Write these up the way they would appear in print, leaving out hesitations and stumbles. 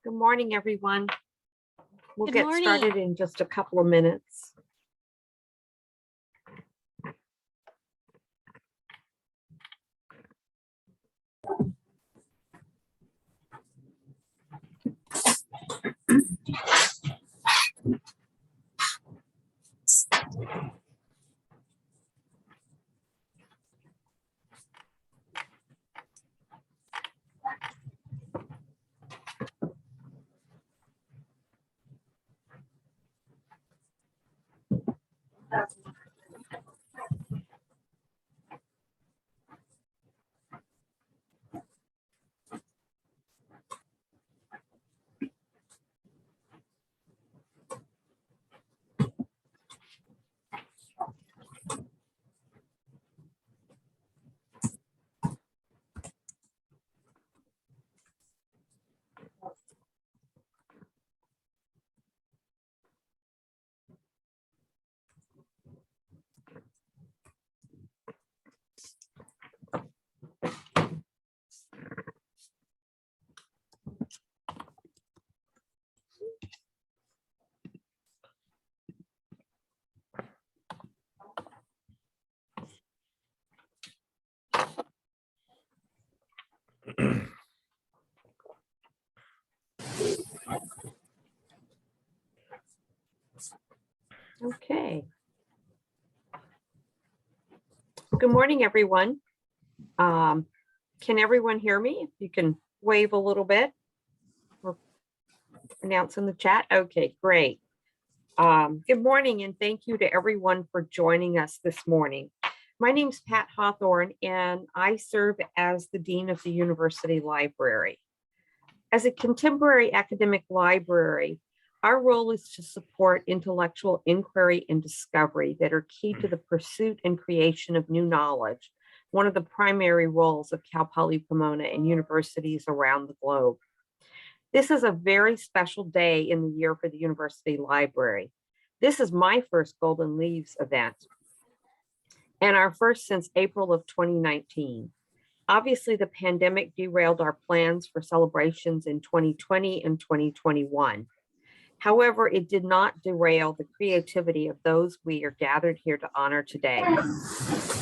Good morning, everyone. We'll Good get morning. started in just a couple of minutes. Okay. Good morning, everyone. Can everyone hear me? You can wave a little bit or announce in the chat. Okay, great. Good morning, and thank you to everyone for joining us this morning. My name is Pat Hawthorne, and I serve as the Dean of the University Library. As a contemporary academic library, our role is to support intellectual inquiry and discovery that are key to the pursuit and creation of new knowledge, one of the primary roles of Cal Poly Pomona and universities around the globe. This is a very special day in the year for the University Library. This is my first Golden Leaves event, and our first since April of 2019. Obviously, the pandemic derailed our plans for celebrations in 2020 and 2021. However, it did not derail the creativity of those we are gathered here to honor today.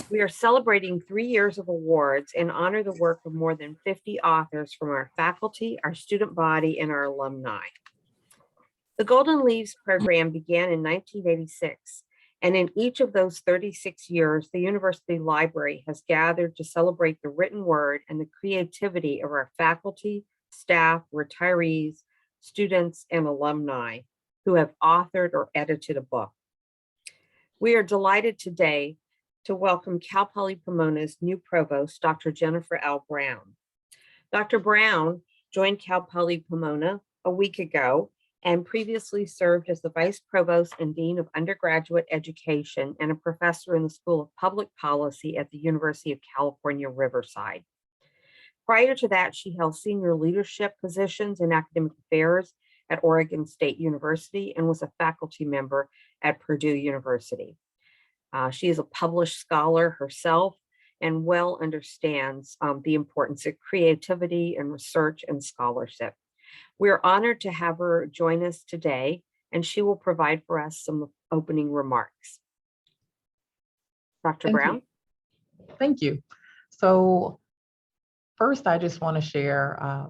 We are celebrating 3 years of awards and honor the work of more than 50 authors from our faculty, our student body, and our alumni. The Golden Leaves program began in 1986. And in each of those 36 years, the University Library has gathered to celebrate the written word and the creativity of our faculty, staff, retirees, students, and alumni who have authored or edited a book. We are delighted today to welcome Cal Poly Pomona's new provost, Dr. Jennifer L. Brown. Dr. Brown joined Cal Poly Pomona a week ago and previously served as the Vice Provost and Dean of Undergraduate Education and a professor in the School of Public Policy at the University of California, Riverside. Prior to that, she held senior leadership positions in academic affairs at Oregon State University and was a faculty member at Purdue University. She is a published scholar herself and well understands the importance of creativity and research and scholarship. We're honored to have her join us today, and she will provide for us some opening remarks. Dr. Brown? Thank you. So first, I just want to share,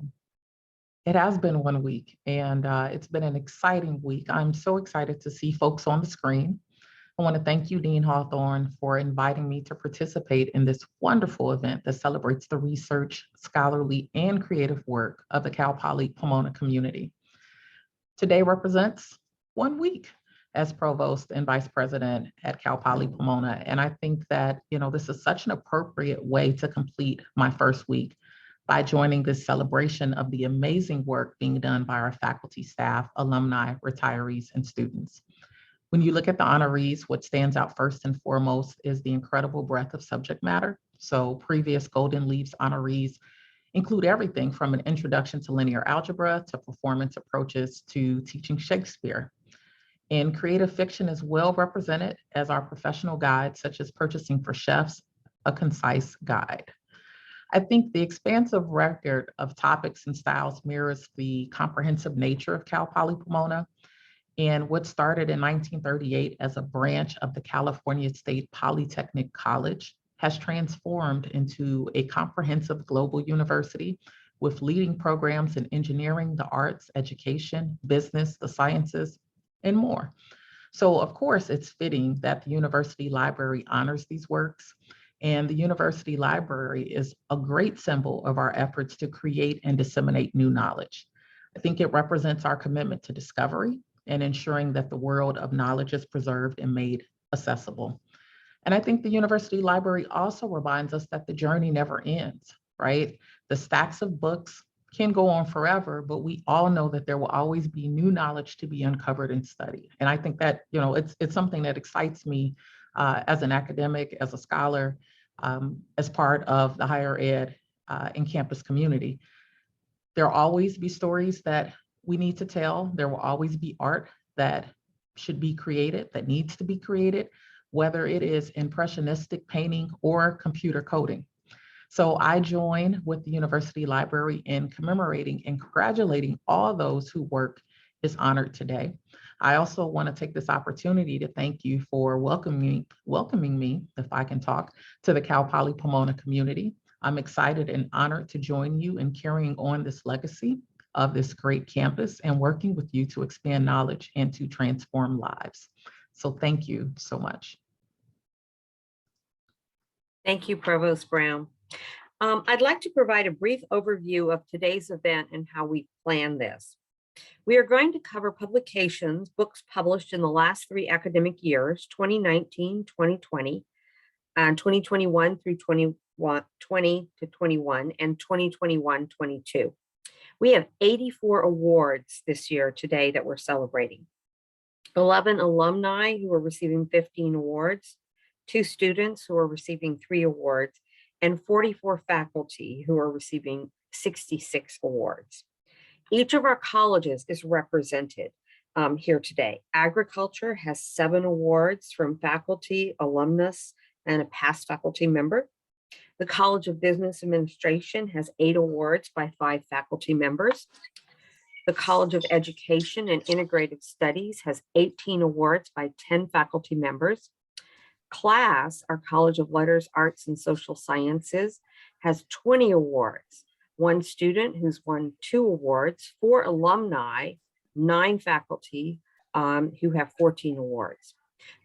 it has been 1 week, and it's been an exciting week. I'm so excited to see folks on the screen. I want to thank you, Dean Hawthorne, for inviting me to participate in this wonderful event that celebrates the research, scholarly, and creative work of the Cal Poly Pomona community. Today represents 1 week as provost and vice president at Cal Poly Pomona, and I think that this is such an appropriate way to complete my first week by joining this celebration of the amazing work being done by our faculty, staff, alumni, retirees, and students. When you look at the honorees, what stands out first and foremost is the incredible breadth of subject matter. So previous Golden Leaves honorees include everything from an introduction to linear algebra to performance approaches to teaching Shakespeare. And creative fiction is well represented as our professional guides, such as Purchasing for Chefs, a concise guide. I think the expansive record of topics and styles mirrors the comprehensive nature of Cal Poly Pomona. And what started in 1938 as a branch of the California State Polytechnic College has transformed into a comprehensive global university with leading programs in engineering, the arts, education, business, the sciences, and more. So of course, it's fitting that the university library honors these works. And the university library is a great symbol of our efforts to create and disseminate new knowledge. I think it represents our commitment to discovery and ensuring that the world of knowledge is preserved and made accessible. And I think the university library also reminds us that the journey never ends, right? The stacks of books can go on forever, but we all know that there will always be new knowledge to be uncovered and studied. And I think that, it's something that excites me as an academic, as a scholar, as part of the higher ed and campus community. There'll always be stories that we need to tell. There will always be art that should be created, that needs to be created, whether it is impressionistic painting or computer coding. So I join with the University Library in commemorating and congratulating all those whose work is honored today. I also want to take this opportunity to thank you for welcoming me, if I can talk, to the Cal Poly Pomona community. I'm excited and honored to join you in carrying on this legacy of this great campus and working with you to expand knowledge and to transform lives. So thank you so much. Thank you, Provost Brown. I'd like to provide a brief overview of today's event and how we plan this. We are going to cover publications, books published in the last 3 academic years, 2019, 2020, and 2021 through 2020 to 21, and 2021, 22. We have 84 awards this year today that we're celebrating. 11 alumni who are receiving 15 awards, 2 students who are receiving 3 awards, and 44 faculty who are receiving 66 awards. Each of our colleges is represented here today. Agriculture has 7 awards from faculty, alumnus, and a past faculty member. The College of Business Administration has 8 awards by 5 faculty members. The College of Education and Integrative Studies has 18 awards by 10 faculty members. CLASS, our College of Letters, Arts, and Social Sciences, has 20 awards. 1 student who's won 2 awards, 4 alumni, 9 faculty who have 14 awards.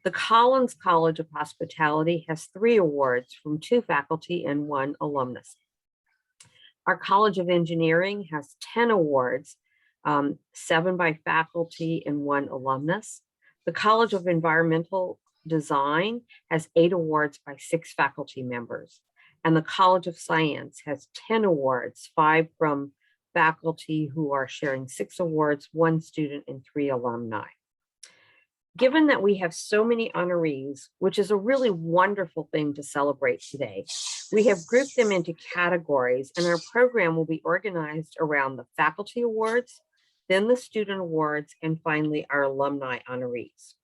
The Collins College of Hospitality has 3 awards from 2 faculty and 1 alumnus. Our College of Engineering has 10 awards, 7 by faculty and 1 alumnus. The College of Environmental Design has 8 awards by 6 faculty members. And the College of Science has 10 awards, 5 from faculty who are sharing 6 awards, 1 student, and 3 alumni. Given that we have so many honorees, which is a really wonderful thing to celebrate today, we have grouped them into categories, and our program will be organized around the faculty awards, then the student awards, and finally our alumni honorees.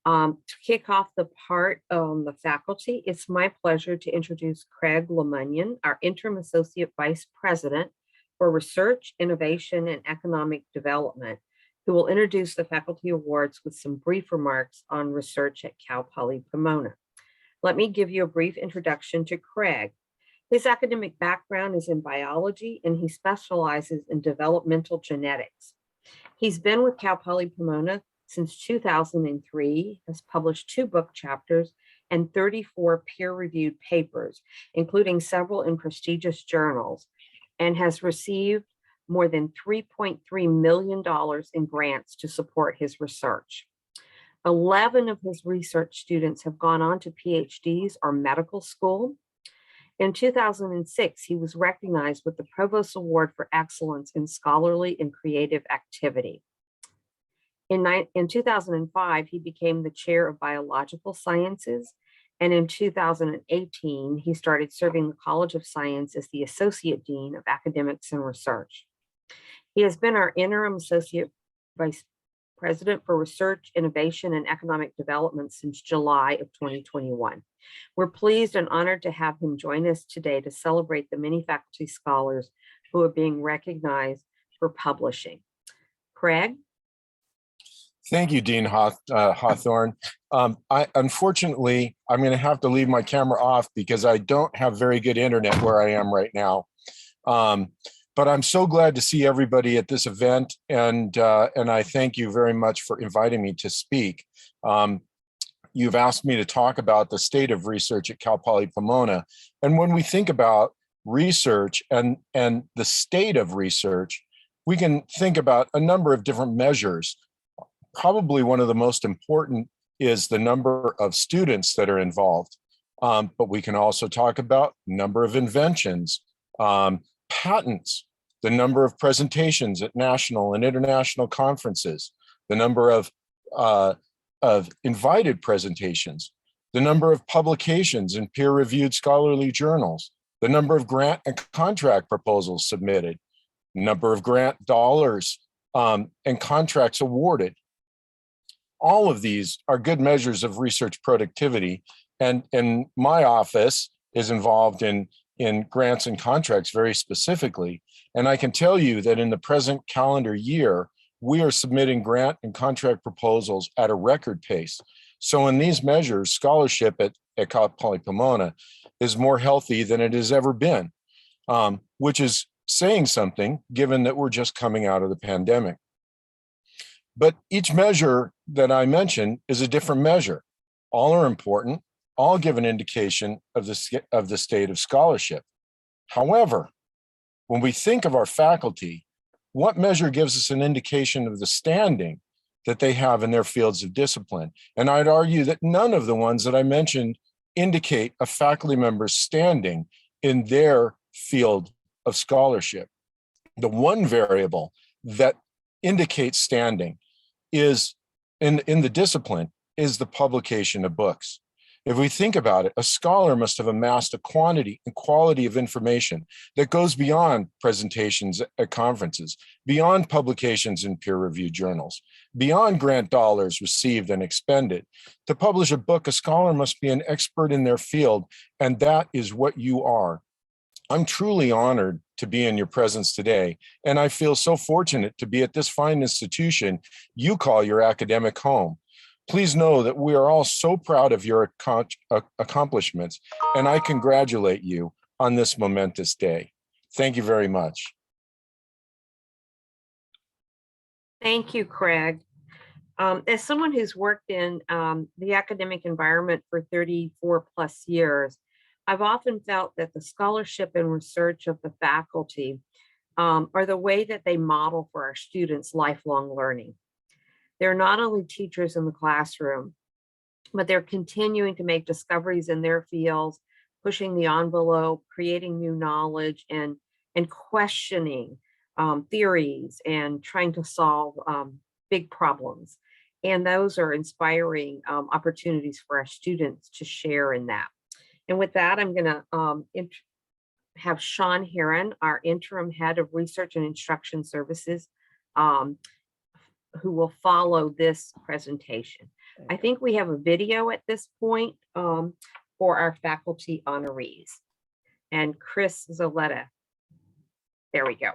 To kick off the part on the faculty, it's my pleasure to introduce Craig LeMunyon, our Interim Associate Vice President for Research, Innovation, and Economic Development, who will introduce the faculty awards with some brief remarks on research at Cal Poly Pomona. Let me give you a brief introduction to Craig. His academic background is in biology, and he specializes in developmental genetics. He's been with Cal Poly Pomona since 2003, has published 2 book chapters and 34 peer-reviewed papers, including several in prestigious journals, and has received more than $3.3 million in grants to support his research. 11 of his research students have gone on to PhDs or medical school. In 2006, he was recognized with the Provost Award for Excellence in Scholarly and Creative Activity. In 2005, he became the chair of biological sciences, and in 2018, he started serving the College of Science as the Associate Dean of Academics and Research. He has been our interim associate vice President for Research, Innovation, and Economic Development since July of 2021. We're pleased and honored to have him join us today to celebrate the many faculty scholars who are being recognized for publishing. Craig? Thank you, Dean Hawthorne. Unfortunately, I'm going to have to leave my camera off because I don't have very good internet where I am right now. But I'm so glad to see everybody at this event, and I thank you very much for inviting me to speak. You've asked me to talk about the state of research at Cal Poly Pomona, and when we think about research and the state of research, we can think about a number of different measures. Probably one of the most important is the number of students that are involved, but we can also talk about number of inventions, patents, the number of presentations at national and international conferences, the number of invited presentations, the number of publications in peer-reviewed scholarly journals, the number of grant and contract proposals submitted, number of grant dollars and contracts awarded. All of these are good measures of research productivity, and my office is involved in grants and contracts very specifically. And I can tell you that in the present calendar year, we are submitting grant and contract proposals at a record pace. So in these measures, scholarship at Cal Poly Pomona is more healthy than it has ever been, which is saying something given that we're just coming out of the pandemic. But each measure that I mentioned is a different measure. All are important, all give an indication of the state of scholarship. However, when we think of our faculty, what measure gives us an indication of the standing that they have in their fields of discipline? And I'd argue that none of the ones that I mentioned indicate a faculty member's standing in their field of scholarship. The one variable that indicates standing is in the discipline is the publication of books. If we think about it, a scholar must have amassed a quantity and quality of information that goes beyond presentations at conferences, beyond publications in peer-reviewed journals, beyond grant dollars received and expended. To publish a book, a scholar must be an expert in their field, and that is what you are. I'm truly honored to be in your presence today, and I feel so fortunate to be at this fine institution you call your academic home. Please know that we are all so proud of your accomplishments, and I congratulate you on this momentous day. Thank you very much. Thank you, Craig. As someone who's worked in the academic environment for 34 plus years, I've often felt that the scholarship and research of the faculty are the way that they model for our students lifelong learning. They're not only teachers in the classroom, but they're continuing to make discoveries in their fields, pushing the envelope, creating new knowledge, and questioning theories and trying to solve big problems. And those are inspiring opportunities for our students to share in that. And with that, I'm going to have Sean Heron, our interim head of research and instruction services, who will follow this presentation. I think we have a video at this point for our faculty honorees. And Chris Zoletta. There we go.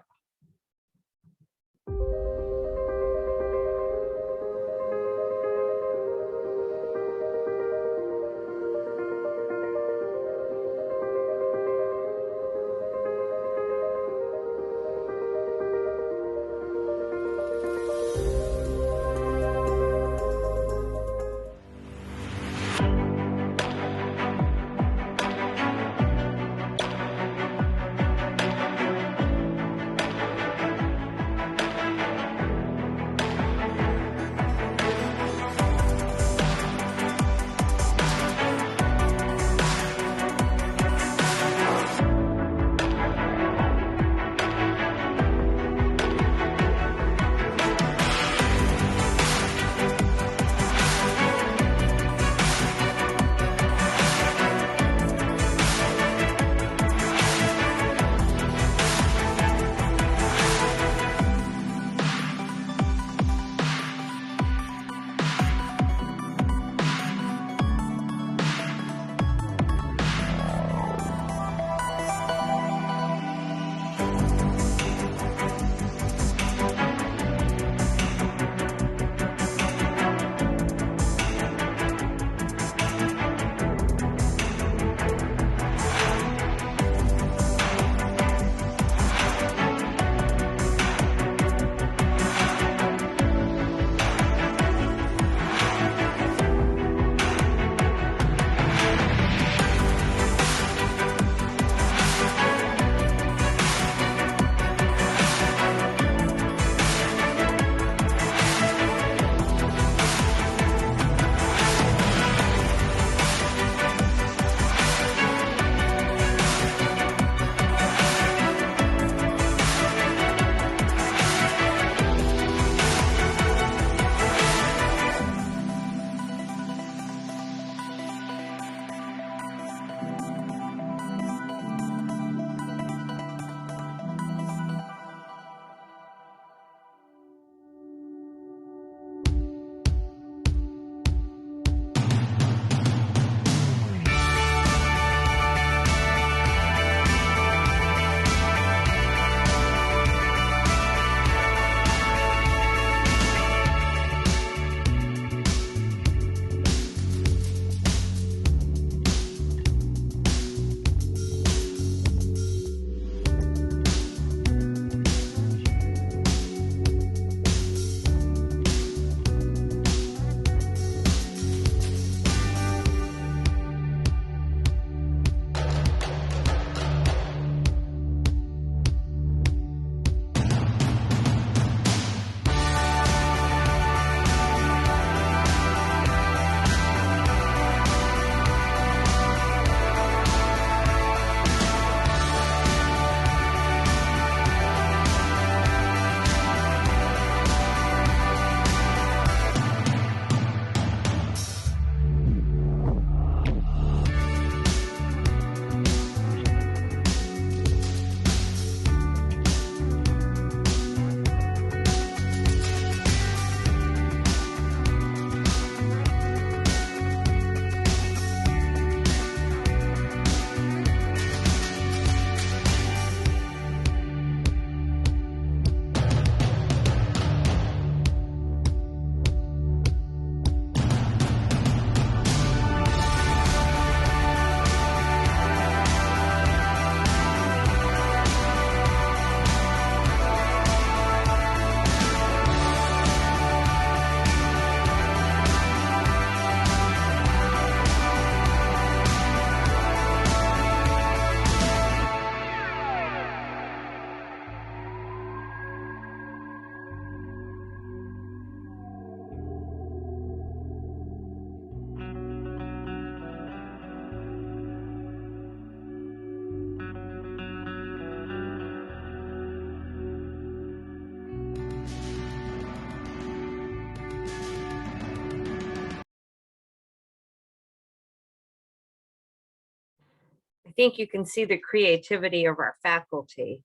think you can see the creativity of our faculty.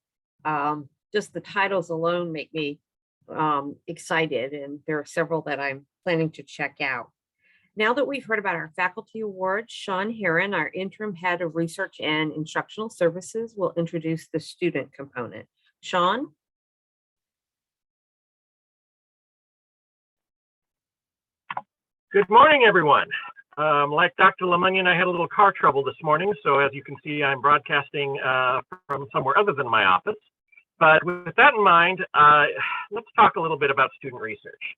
Just the titles alone make me excited, and there are several that I'm planning to check out. Now that we've heard about our faculty awards, Sean Heron, our interim head of research and instructional services, will introduce the student component. Sean? Good morning, everyone. Like Dr. Lemunyan, I had a little car trouble this morning, so as you can see, I'm broadcasting from somewhere other than my office. But with that in mind, let's talk a little bit about student research.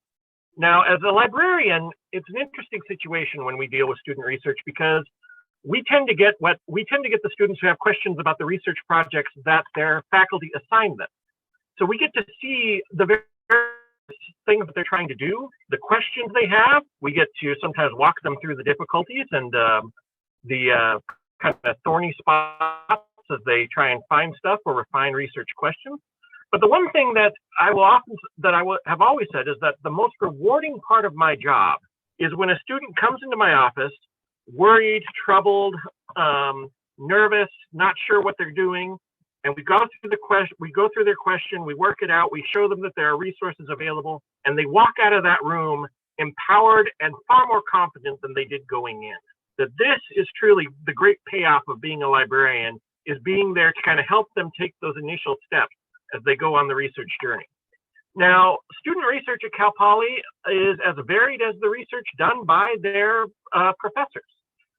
Now, as a librarian, it's an interesting situation when we deal with student research because we tend to get the students who have questions about the research projects that their faculty assign them. So we get to see the various things that they're trying to do, the questions they have. We get to sometimes walk them through the difficulties and the kind of thorny spots as they try and find stuff or refine research questions. But the one thing that I have always said is that the most rewarding part of my job is when a student comes into my office worried, troubled, nervous, not sure what they're doing, and we go through their question, we work it out, we show them that there are resources available, and they walk out of that room empowered and far more confident than they did going in. That this is truly the great payoff of being a librarian, is being there to kind of help them take those initial steps as they go on the research journey. Now, student research at Cal Poly is as varied as the research done by their professors.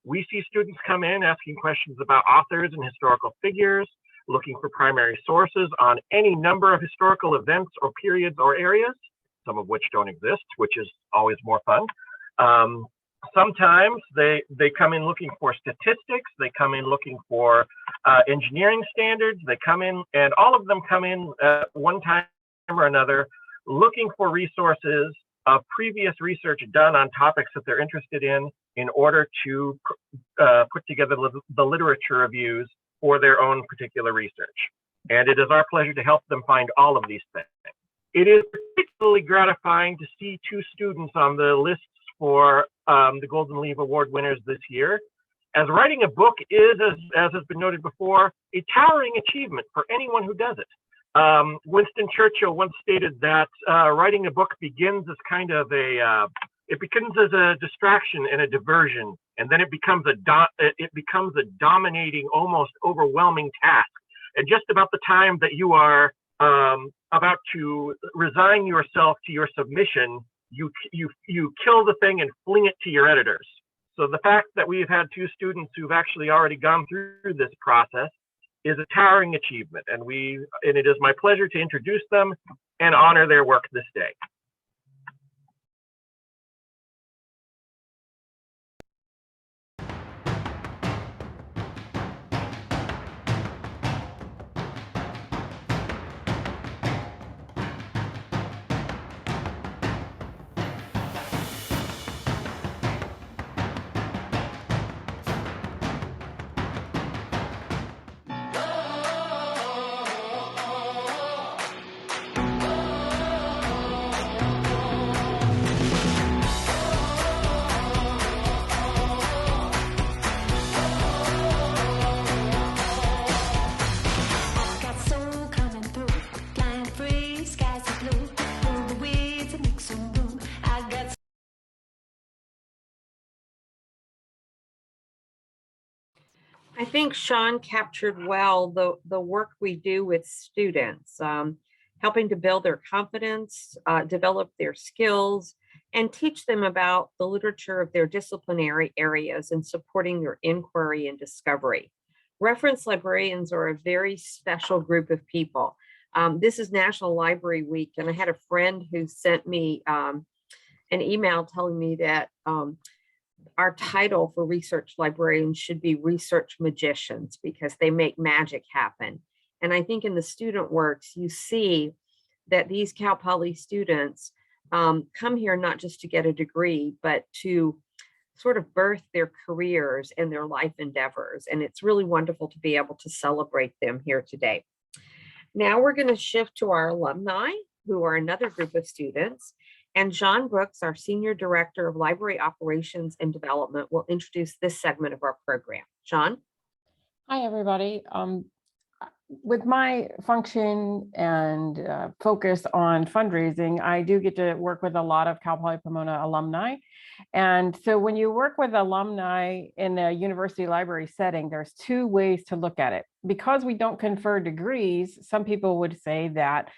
We see students come in asking questions about authors and historical figures, looking for primary sources on any number of historical events or periods or areas, some of which don't exist, which is always more fun. Sometimes they come in looking for statistics, they come in looking for engineering standards, they come in, and all of them come in at one time or another looking for resources of previous research done on topics that they're interested in order to put together the literature reviews for their own particular research. And it is our pleasure to help them find all of these things. It is particularly gratifying to see 2 students on the lists for the Golden Leaf Award winners this year. As writing a book is, as has been noted before, a towering achievement for anyone who does it. Winston Churchill once stated that writing a book begins as kind of a distraction and a diversion, and then it becomes a dominating, almost overwhelming task. And just about the time that you are about to resign yourself to your submission, you kill the thing and fling it to your editors. So the fact that we've had 2 students who've actually already gone through this process is a towering achievement, and it is my pleasure to introduce them and honor their work this day. I think Sean captured well the work we do with students, helping to build their confidence, develop their skills, and teach them about the literature of their disciplinary areas and supporting their inquiry and discovery. Reference librarians are a very special group of people. This is National Library Week, and I had a friend who sent me an email telling me that our title for research librarians should be research magicians because they make magic happen. And I think in the student works, you see that these Cal Poly students come here not just to get a degree, but to sort of birth their careers and their life endeavors. And it's really wonderful to be able to celebrate them here today. Now we're going to shift to our alumni, who are another group of students. And John Brooks, our Senior Director of Library Operations and Development, will introduce this segment of our program. John? Hi, everybody. With my function and focus on fundraising, I do get to work with a lot of Cal Poly Pomona alumni. And so when you work with alumni in a university library setting, there's two ways to look at it. Because we don't confer degrees, some people would say that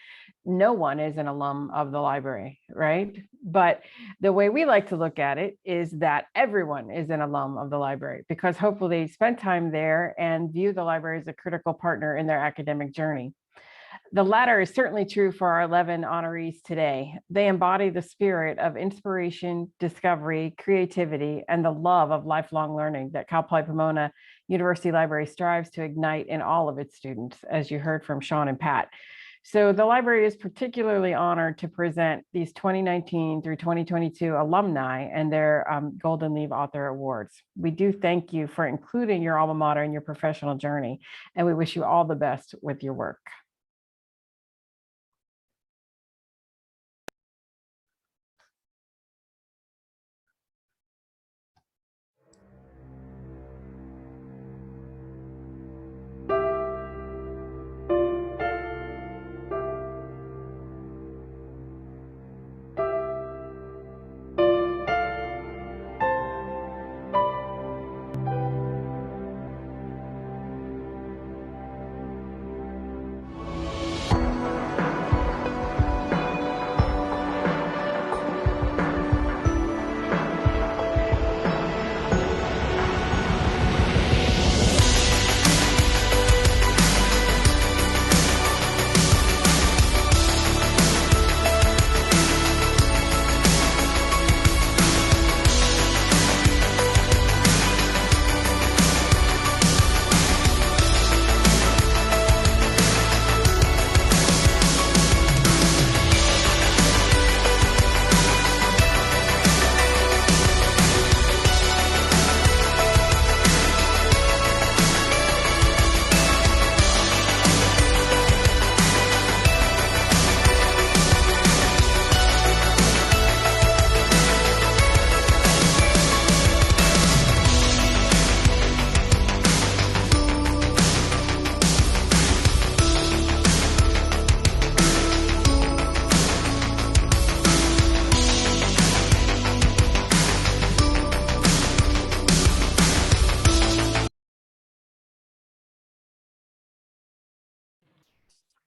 no one is an alum of the library, right? But the way we like to look at it is that everyone is an alum of the library, because hopefully they spend time there and view the library as a critical partner in their academic journey. The latter is certainly true for our 11 honorees today. They embody the spirit of inspiration, discovery, creativity, and the love of lifelong learning that Cal Poly Pomona University Library strives to ignite in all of its students, as you heard from Sean and Pat. So the library is particularly honored to present these 2019 through 2022 alumni and their Golden Leaf Author Awards. We do thank you for including your alma mater in your professional journey, and we wish you all the best with your work.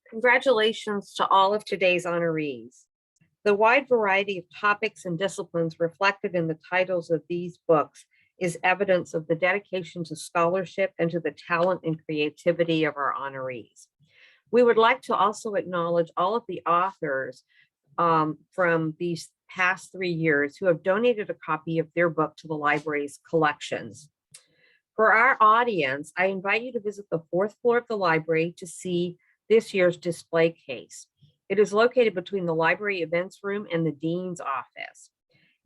Congratulations to all of today's honorees. The wide variety of topics and disciplines reflected in the titles of these books is evidence of the dedication to scholarship and to the talent and creativity of our honorees. We would like to also acknowledge all of the authors from these past 3 years who have donated a copy of their book to the library's collections. For our audience, I invite you to visit the 4th floor of the library to see this year's display case. It is located between the library events room and the dean's office.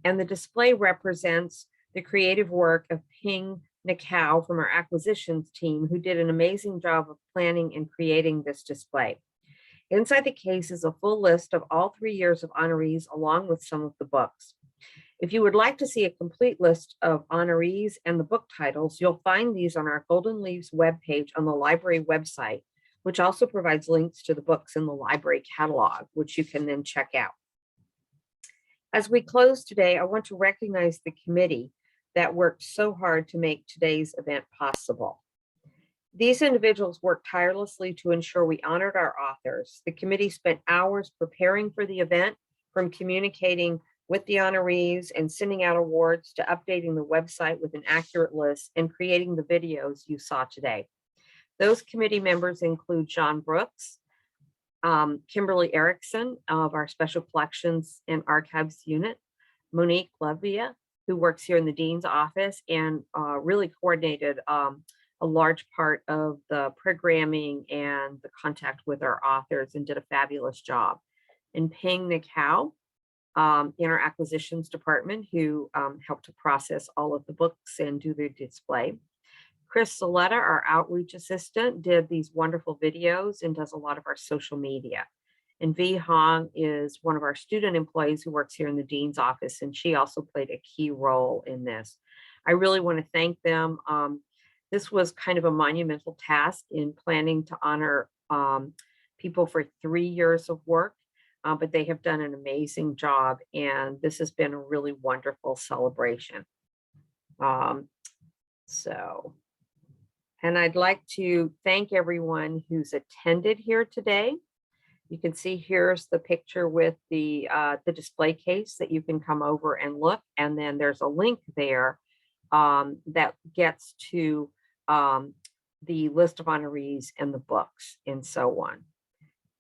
And the display represents the creative work of Ping Nakao from our acquisitions team, who did an amazing job of planning and creating this display. Inside the case is a full list of all 3 years of honorees, along with some of the books. If you would like to see a complete list of honorees and the book titles, you'll find these on our Golden Leaves webpage on the library website, which also provides links to the books in the library catalog, which you can then check out. As we close today, I want to recognize the committee that worked so hard to make today's event possible. These individuals worked tirelessly to ensure we honored our authors. The committee spent hours preparing for the event, from communicating with the honorees and sending out awards to updating the website with an accurate list and creating the videos you saw today. Those committee members include John Brooks, Kimberly Erickson of our Special Collections and Archives Unit, Monique Levia, who works here in the Dean's office and really coordinated a large part of the programming and the contact with our authors and did a fabulous job. And Ping Nakao in our acquisitions department, who helped to process all of the books and do the display. Chris Saletta, our outreach assistant, did these wonderful videos and does a lot of our social media. And Vi Hong is one of our student employees who works here in the Dean's office, and she also played a key role in this. I really want to thank them. This was kind of a monumental task in planning to honor people for 3 years of work, but they have done an amazing job, and this has been a really wonderful celebration. And I'd like to thank everyone who's attended here today. You can see here's the picture with the display case that you can come over and look, and then there's a link there that gets to the list of honorees and the books and so on.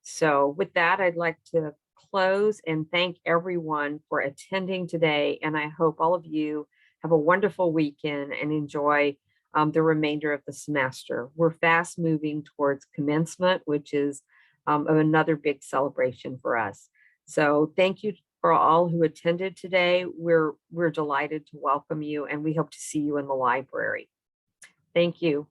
So with that, I'd like to close and thank everyone for attending today. And I hope all of you have a wonderful weekend and enjoy the remainder of the semester. We're fast moving towards commencement, which is another big celebration for us. So thank you for all who attended today. We're delighted to welcome you, and we hope to see you in the library. Thank you.